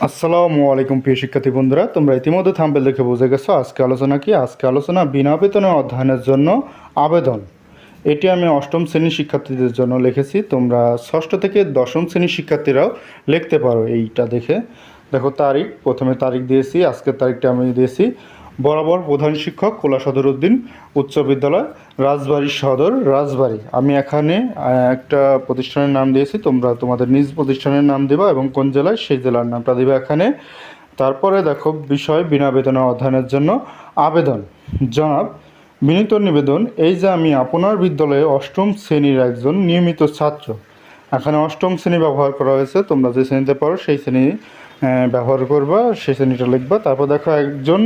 আসসালামু আলাইকুম প্রিয় শিক্ষার্থী বন্ধুরা, তোমরা ইতিমধ্যে থাম্বনেল দেখে বুঝে গেছো আজকে আলোচনা কি। আজকে আলোচনা বিনা বেতনে অধ্যয়নের জন্য আবেদন। এটি আমি অষ্টম শ্রেণীর শিক্ষার্থীদের জন্য লিখেছি। তোমরা ষষ্ঠ থেকে দশম শ্রেণীর শিক্ষার্থীরাও লিখতে পারো। এইটা দেখে দেখো তারিখ, প্রথমে তারিখ দিয়েছি, আজকের তারিখটা আমি দিয়েছি। বরাবর প্রধান শিক্ষক কোলা সদর উদ্দিন উচ্চ বিদ্যালয়, রাজবাড়ী সদর, রাজবাড়ী। আমি এখানে একটা প্রতিষ্ঠানের নাম দিয়েছি, তোমরা তোমাদের নিজ প্রতিষ্ঠানের নাম দেবা এবং কোন জেলায় সেই জেলার নামটা দেবে এখানে। তারপরে দেখো বিষয় বিনা বেতনে অধ্যয়নের জন্য আবেদন। জনাব, বিনীত নিবেদন, এই যে আমি আপনার বিদ্যালয়ে অষ্টম শ্রেণীর একজন নিয়মিত ছাত্র। এখানে অষ্টম শ্রেণী ব্যবহার করা হয়েছে, তোমরা যে শ্রেণীতে পড়ো সেই শ্রেণী ব্যবহার করবা, সেই শ্রেণীটা লিখবা। তারপর দেখো একজন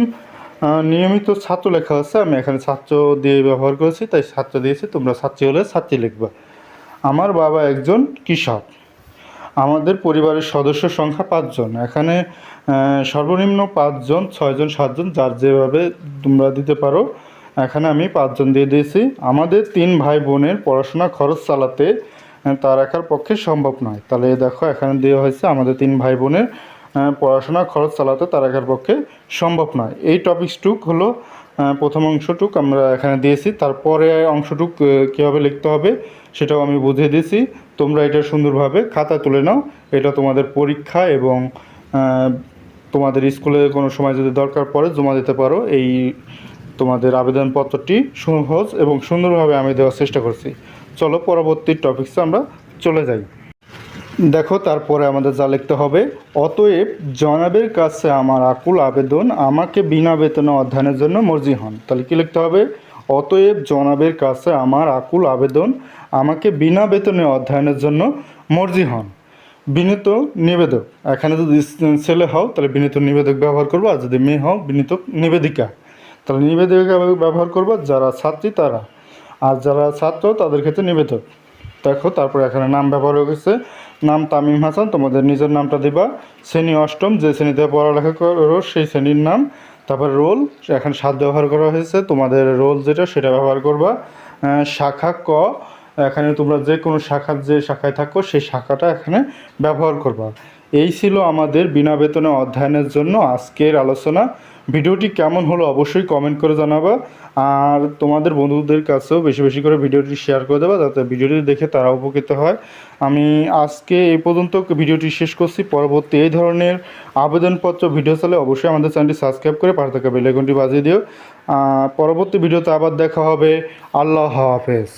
নিয়মিত ছাত্র লেখা হচ্ছে, আমি এখানে ছাত্র দিয়ে ব্যবহার করেছি, তাই ছাত্র দিয়েছি, তোমরা ছাত্রী হলে ছাত্রী লিখবা। আমার বাবা একজন কৃষক। আমাদের পরিবারের সদস্য সংখ্যা 5 জন। এখানে সর্বনিম্ন 5 জন, 6 জন, 7 জন, যার যেভাবে তোমরা দিতে পারো। এখানে আমি 5 জন দিয়ে দিয়েছি। আমাদের 3 ভাই বোনের পড়াশোনা খরচ চালাতে তার একার পক্ষে সম্ভব নয়। তাহলে দেখো এখানে দেওয়া হয়েছে আমাদের 3 ভাই বোনের পড়াশোনা খরচ চালাতে তার একার পক্ষে সম্ভব নয়। এই টপিকসটুক হলো প্রথম অংশটুক আমরা এখানে দিয়েছি। তারপরে অংশটুক কীভাবে লিখতে হবে সেটাও আমি বুঝিয়ে দিয়েছি। তোমরা এটা সুন্দরভাবে খাতায় তুলে নাও। এটা তোমাদের পরীক্ষা এবং তোমাদের স্কুলে কোনো সময় যদি দরকার পড়ে জমা দিতে পারো। এই তোমাদের আবেদনপত্রটি সহজ এবং সুন্দরভাবে আমি দেওয়ার চেষ্টা করছি। চলো পরবর্তী টপিকসে আমরা চলে যাই। দেখো তারপরে আমাদের যা লিখতে হবে, অতএব জনাবের কাছে আমার আকুল আবেদন, আমাকে বিনা বেতনে অধ্যয়নের জন্য মর্জি হন। তাহলে কী লিখতে হবে? অতএব জনাবের কাছে আমার আকুল আবেদন, আমাকে বিনা বেতনে অধ্যয়নের জন্য মর্জি হন। বিনীত নিবেদক, এখানে যদি ছেলে হও তাহলে বিনীত নিবেদক ব্যবহার করবো, আর যদি মেয়ে হও বিনীত নিবেদিকা। তাহলে নিবেদিকা ব্যবহার করবো যারা ছাত্রী তারা, আর যারা ছাত্র তাদের ক্ষেত্রে নিবেদক। দেখো তারপরে এখানে নাম ব্যবহার হয়ে গেছে। নাম তামিম হাসান, তোমাদের নিজের নামটা দিবা। শ্রেণী অষ্টম, যে শ্রেণীতে পড়ালেখা করো সেই শ্রেণীর নাম। তারপর রোল, এখানে 7 ব্যবহার করা হয়েছে, তোমাদের রোল যেটা সেটা ব্যবহার করবা। শাখা ক, এখানে তোমরা যে কোনো শাখার যে শাখায় থাকো সেই শাখাটা এখানে ব্যবহার করবা। এই ছিল আমাদের বিনা বেতনে অধ্যয়নের জন্য আজকের আলোচনা। ভিডিওটি কেমন হলো অবশ্যই কমেন্ট করে জানাবা, আর তোমাদের বন্ধুদের কাছেও বেশি বেশি করে ভিডিওটি শেয়ার করে দেবা যাতে ভিডিওটি দেখে তারা উপকৃত হয়। আমি আজকে এই পর্যন্ত ভিডিওটি শেষ করছি। পরবর্তী এই ধরনের আবেদনপত্র ভিডিও চাইলে অবশ্যই আমাদের চ্যানেলটি সাবস্ক্রাইব করে পাশে থাকা বেল আইকনটি বাজিয়ে দিও। পরবর্তী ভিডিওতে আবার দেখা হবে। আল্লাহ হাফেজ।